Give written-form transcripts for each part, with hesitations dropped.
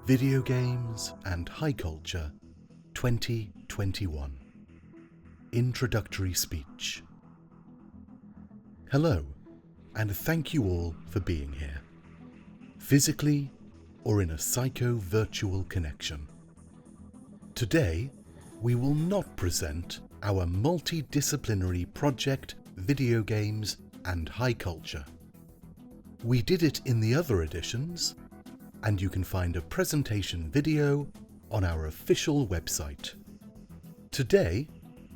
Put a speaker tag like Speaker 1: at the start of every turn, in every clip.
Speaker 1: Video Games and High Culture 2021. Introductory Speech. Hello, and thank you all for being here, physically or in a psycho-virtual connection. Today, we will not present our multidisciplinary project Video Games and High Culture. We did it in the other editions, and you can find a presentation video on our official website. Today,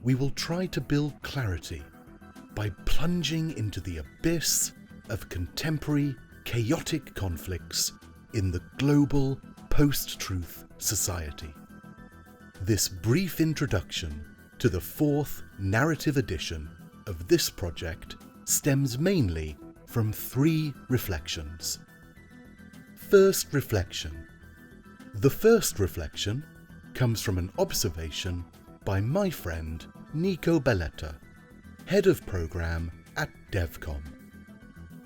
Speaker 1: we will try to build clarity by plunging into the abyss of contemporary, chaotic conflicts in the global post-truth society. This brief introduction to the fourth narrative edition of this project stems mainly from three reflections. First reflection. The first reflection comes from an observation by my friend Nico Belletta, head of program at DevCom.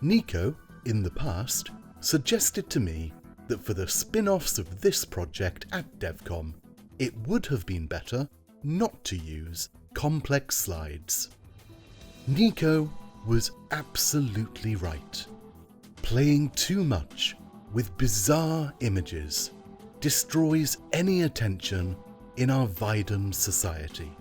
Speaker 1: Nico, in the past, suggested to me that for the spin-offs of this project at DevCom, it would have been better not to use complex slides. Nico was absolutely right. Playing too much with bizarre images destroys any attention in our Vidum society.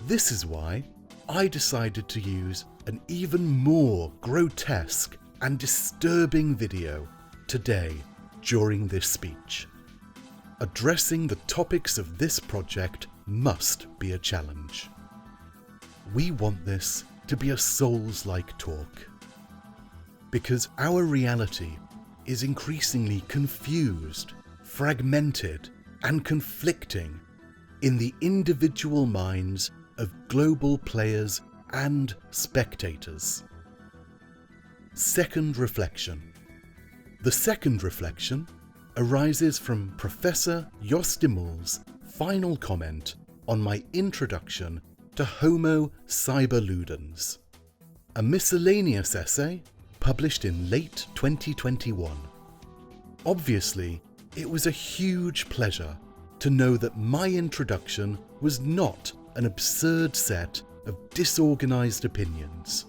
Speaker 1: This is why I decided to use an even more grotesque and disturbing video today during this speech. Addressing the topics of this project must be a challenge. We want this to be a Souls-like talk, because our reality is increasingly confused, fragmented, and conflicting in the individual minds of global players and spectators. Second reflection. The second reflection arises from Professor Jos de Mul's final comment on my introduction to Homo CyberLudens, a miscellaneous essay published in late 2021. Obviously, it was a huge pleasure to know that my introduction was not an absurd set of disorganized opinions,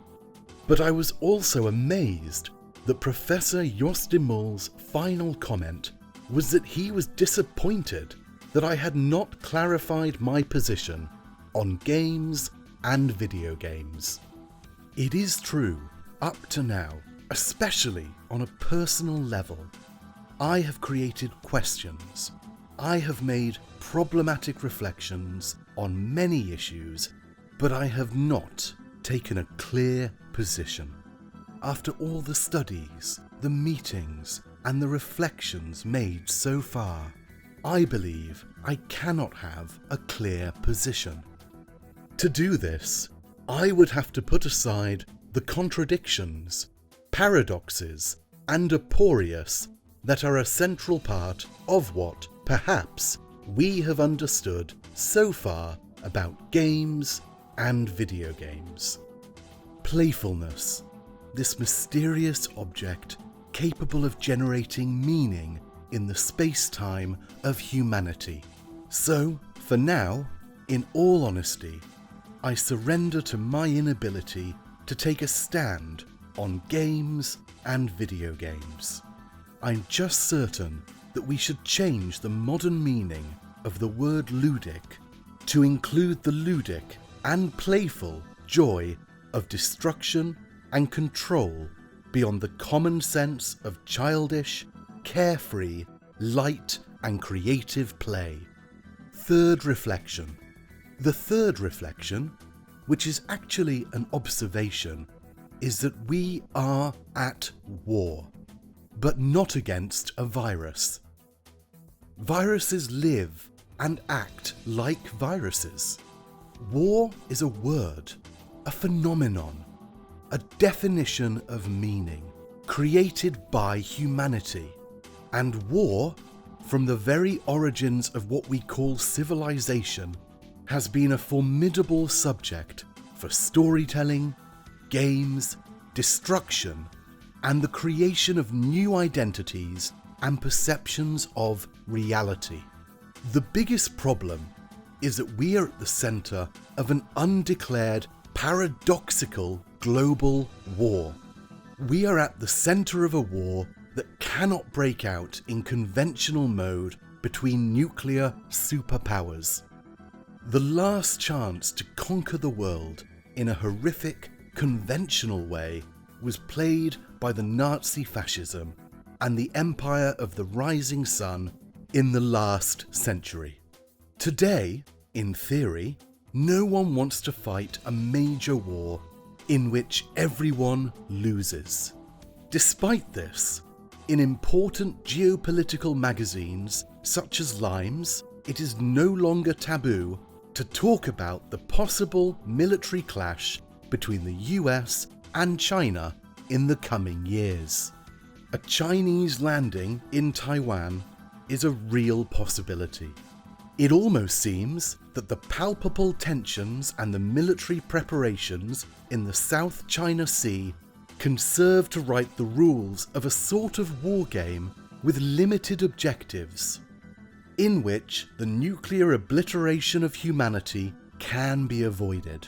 Speaker 1: but I was also amazed that Professor Jos de Mul's final comment was that he was disappointed that I had not clarified my position on games and video games. It is true, up to now, especially on a personal level, I have created questions. I have made problematic reflections on many issues, but I have not taken a clear position. After all the studies, the meetings, and the reflections made so far, I believe I cannot have a clear position. To do this, I would have to put aside the contradictions, paradoxes, and aporias that are a central part of what, perhaps, we have understood so far about games and video games. Playfulness, this mysterious object capable of generating meaning in the space-time of humanity. So, for now, in all honesty, I surrender to my inability to take a stand on games and video games. I'm just certain that we should change the modern meaning of the word ludic to include the ludic and playful joy of destruction and control beyond the common sense of childish, carefree, light and creative play. Third reflection. The third reflection, which is actually an observation, is that we are at war, but not against a virus. Viruses live and act like viruses. War is a word, a phenomenon, a definition of meaning created by humanity. And war, from the very origins of what we call civilization, has been a formidable subject for storytelling, games, destruction, and the creation of new identities and perceptions of reality. The biggest problem is that we are at the centre of an undeclared, paradoxical global war. We are at the centre of a war that cannot break out in conventional mode between nuclear superpowers. The last chance to conquer the world in a horrific, conventional way was played by the Nazi fascism and the empire of the rising sun in the last century. Today, in theory, no one wants to fight a major war in which everyone loses. Despite this, in important geopolitical magazines such as Limes, it is no longer taboo to talk about the possible military clash between the US and China in the coming years. A Chinese landing in Taiwan is a real possibility. It almost seems that the palpable tensions and the military preparations in the South China Sea can serve to write the rules of a sort of war game with limited objectives, in which the nuclear obliteration of humanity can be avoided.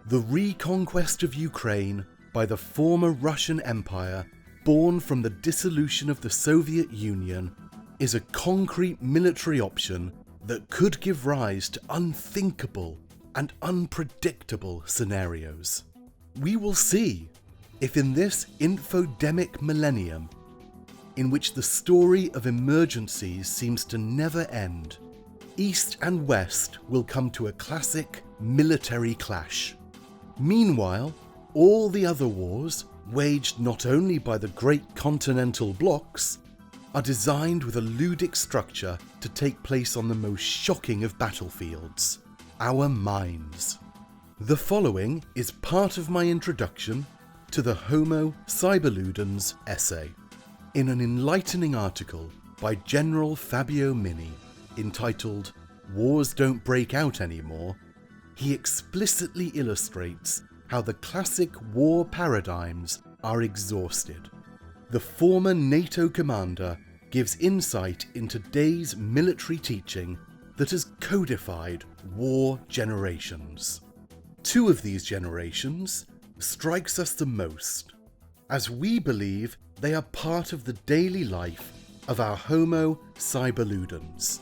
Speaker 1: The reconquest of Ukraine by the former Russian Empire, born from the dissolution of the Soviet Union, is a concrete military option that could give rise to unthinkable and unpredictable scenarios. We will see if in this infodemic millennium, in which the story of emergencies seems to never end, East and West will come to a classic military clash. Meanwhile, all the other wars, waged not only by the great continental blocs, are designed with a ludic structure to take place on the most shocking of battlefields, our minds. The following is part of my introduction to the Homo CyberLudens essay. In an enlightening article by General Fabio Mini entitled "Wars Don't Break Out Anymore," he explicitly illustrates how the classic war paradigms are exhausted. The former NATO commander gives insight into today's military teaching that has codified war generations. Two of these generations strikes us the most, as we believe they are part of the daily life of our Homo CyberLudens,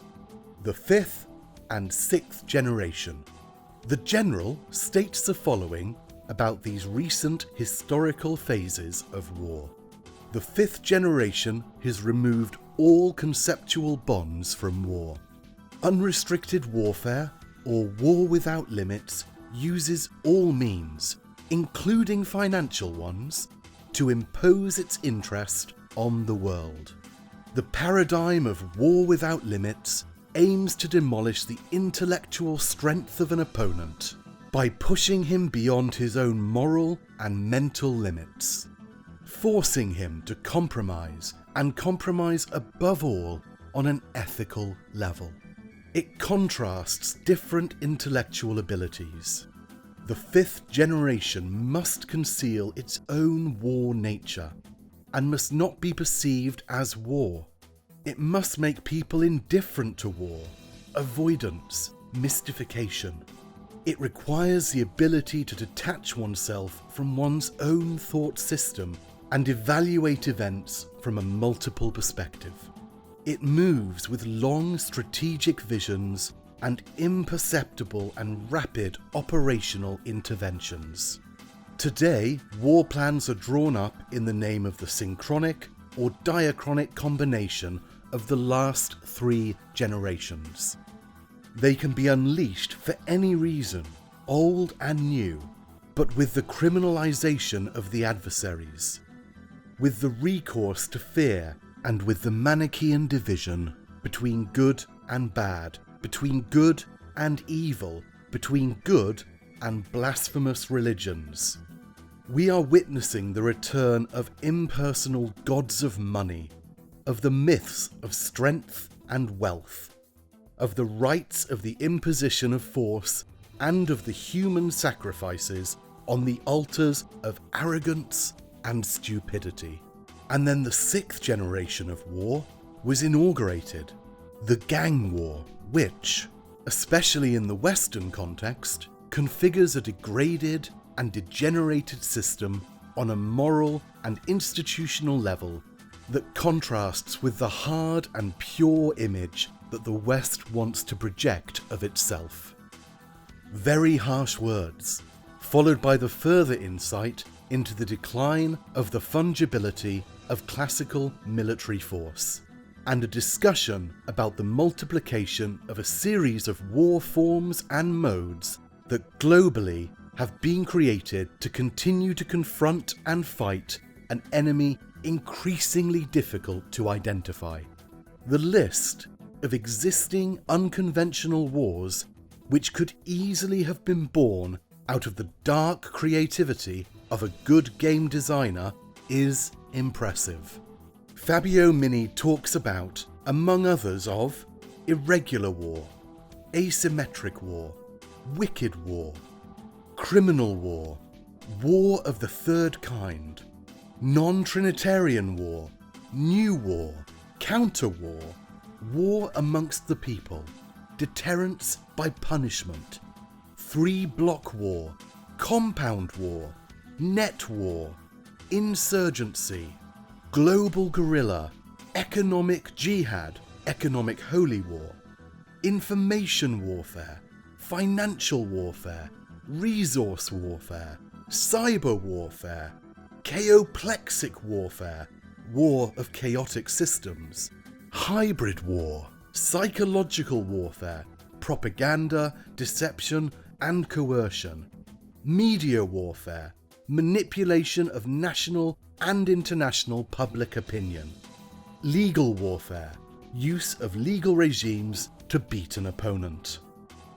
Speaker 1: the fifth and sixth generation. The general states the following about these recent historical phases of war. The fifth generation has removed all conceptual bonds from war. Unrestricted warfare, or war without limits, uses all means, including financial ones, to impose its interest on the world. The paradigm of war without limits aims to demolish the intellectual strength of an opponent by pushing him beyond his own moral and mental limits, forcing him to compromise, and compromise above all on an ethical level. It contrasts different intellectual abilities. The fifth generation must conceal its own war nature and must not be perceived as war. It must make people indifferent to war, avoidance, mystification. It requires the ability to detach oneself from one's own thought system and evaluate events from a multiple perspective. It moves with long strategic visions and imperceptible and rapid operational interventions. Today, war plans are drawn up in the name of the synchronic or diachronic combination of the last three generations. They can be unleashed for any reason, old and new, but with the criminalization of the adversaries, with the recourse to fear, and with the Manichaean division between good and bad, between good and evil, between good and blasphemous religions. We are witnessing the return of impersonal gods of money, of the myths of strength and wealth, of the rites of the imposition of force, and of the human sacrifices on the altars of arrogance and stupidity. And then the sixth generation of war was inaugurated, the gang war, which, especially in the Western context, configures a degraded and degenerated system on a moral and institutional level that contrasts with the hard and pure image that the West wants to project of itself. Very harsh words, followed by the further insight into the decline of the fungibility of classical military force, and a discussion about the multiplication of a series of war forms and modes that globally have been created to continue to confront and fight an enemy increasingly difficult to identify. The list of existing unconventional wars which could easily have been born out of the dark creativity of a good game designer is impressive. Fabio Mini talks about, among others, of irregular war, asymmetric war, wicked war, criminal war, war of the third kind, non-Trinitarian war, new war, counter-war, war amongst the people, deterrence by punishment, three-block war, compound war, net war, insurgency, global guerrilla, economic jihad, economic holy war, information warfare, financial warfare, resource warfare, cyber warfare, chaoplexic warfare, war of chaotic systems, hybrid war, psychological warfare, propaganda, deception and coercion, media warfare, manipulation of national and international public opinion, legal warfare, use of legal regimes to beat an opponent.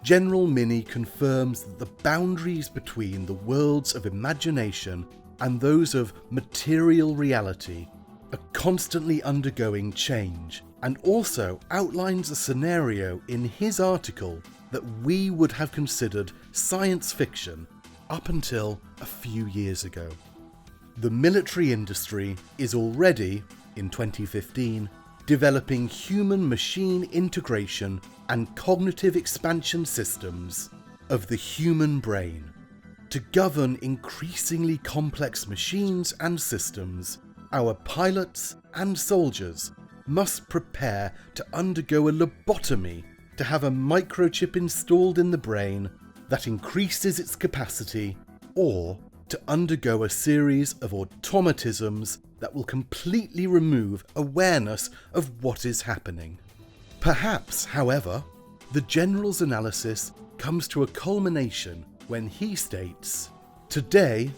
Speaker 1: General Mini confirms that the boundaries between the worlds of imagination and those of material reality are constantly undergoing change, and also outlines a scenario in his article that we would have considered science fiction up until a few years ago. The military industry is already, in 2015, developing human-machine integration and cognitive expansion systems of the human brain. To govern increasingly complex machines and systems, our pilots and soldiers must prepare to undergo a lobotomy to have a microchip installed in the brain that increases its capacity, or to undergo a series of automatisms that will completely remove awareness of what is happening. Perhaps, however, the General's analysis comes to a culmination when he states, "Today,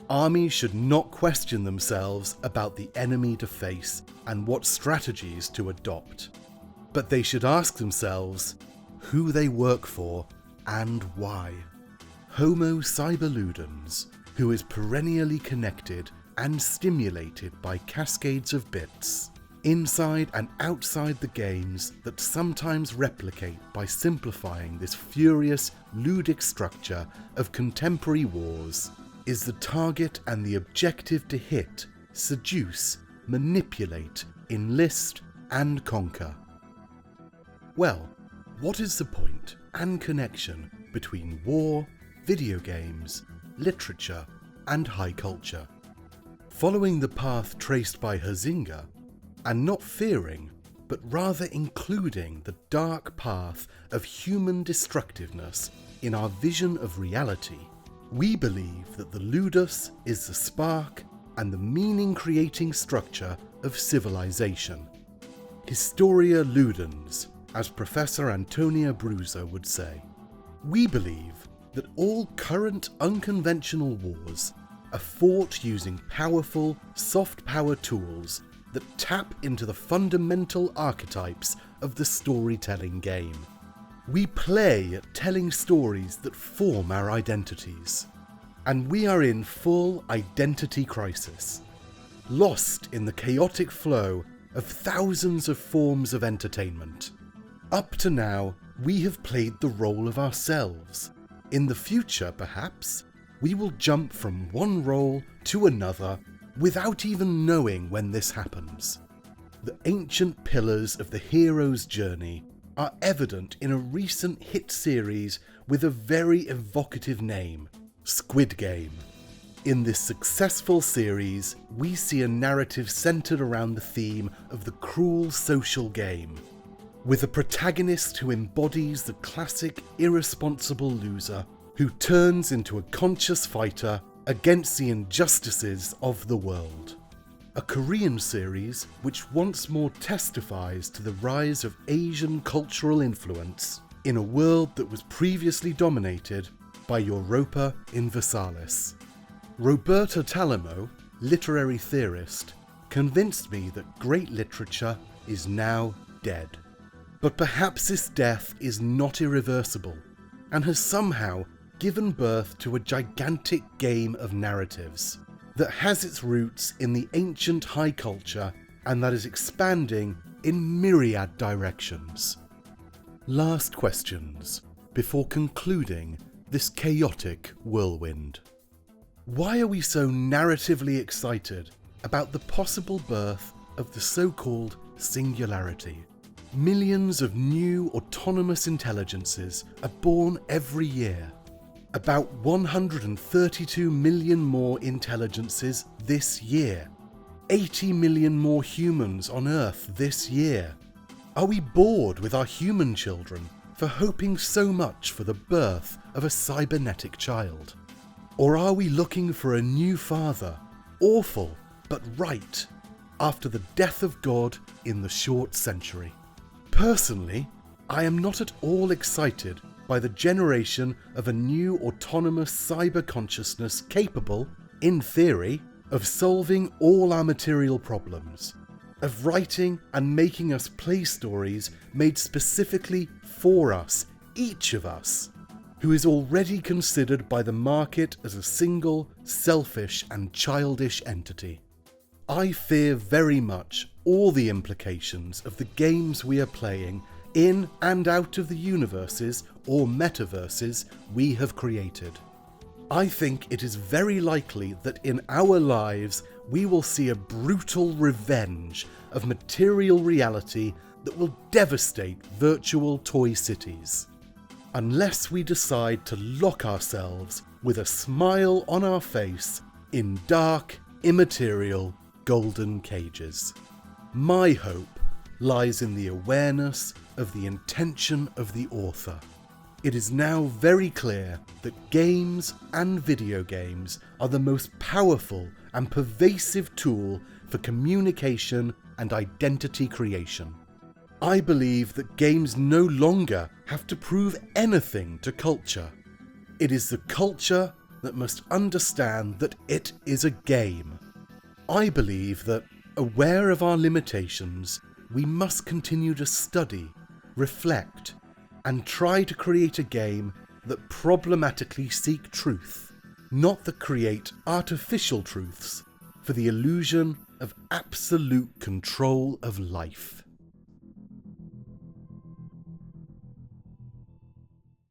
Speaker 1: armies should not question themselves about the enemy to face and what strategies to adopt, but they should ask themselves who they work for and why." Homo CyberLudens, who is perennially connected and stimulated by cascades of bits, inside and outside the games that sometimes replicate by simplifying this furious ludic structure of contemporary wars, is the target and the objective to hit, seduce, manipulate, enlist and conquer. Well, what is the point and connection between war, video games, literature and high culture? Following the path traced by Huizinga, and not fearing, but rather including the dark path of human destructiveness in our vision of reality, we believe that the ludus is the spark and the meaning-creating structure of civilization. Historia ludens, as Professor Antonia Brusa would say. We believe that all current unconventional wars are fought using powerful, soft power tools that tap into the fundamental archetypes of the storytelling game. We play at telling stories that form our identities, and we are in full identity crisis, lost in the chaotic flow of thousands of forms of entertainment. Up to now, we have played the role of ourselves. In the future, perhaps, we will jump from one role to another without even knowing when this happens. the ancient pillars of the hero's journey are evident in a recent hit series with a very evocative name, Squid Game. In this successful series, we see a narrative centered around the theme of the cruel social game, with a protagonist who embodies the classic irresponsible loser who turns into a conscious fighter against the injustices of the world. A Korean series which once more testifies to the rise of Asian cultural influence in a world that was previously dominated by Europa Universalis. Roberta Talamo, literary theorist, convinced me that great literature is now dead. But perhaps this death is not irreversible, and has somehow given birth to a gigantic game of narratives that has its roots in the ancient high culture and that is expanding in myriad directions. Last questions before concluding this chaotic whirlwind. Why are we so narratively excited about the possible birth of the so-called singularity? Millions of new autonomous intelligences are born every year. About 132 million more intelligences this year. 80 million more humans on Earth this year. Are we bored with our human children for hoping so much for the birth of a cybernetic child? Or are we looking for a new father, awful but right, after the death of God in the short century? Personally, I am not at all excited by the generation of a new autonomous cyber consciousness capable, in theory, of solving all our material problems, of writing and making us play stories made specifically for us, each of us, who is already considered by the market as a single, selfish and childish entity. I fear very much all the implications of the games we are playing in and out of the universes or metaverses we have created. I think it is very likely that in our lives we will see a brutal revenge of material reality that will devastate virtual toy cities. Unless we decide to lock ourselves with a smile on our face in dark, immaterial, golden cages. My hope lies in the awareness of the intention of the author. It is now very clear that games and video games are the most powerful and pervasive tool for communication and identity creation. I believe that games no longer have to prove anything to culture. It is the culture that must understand that it is a game. I believe that, aware of our limitations, we must continue to study, reflect, and try to create a game that problematically seek truth, not that create artificial truths for the illusion of absolute control of life.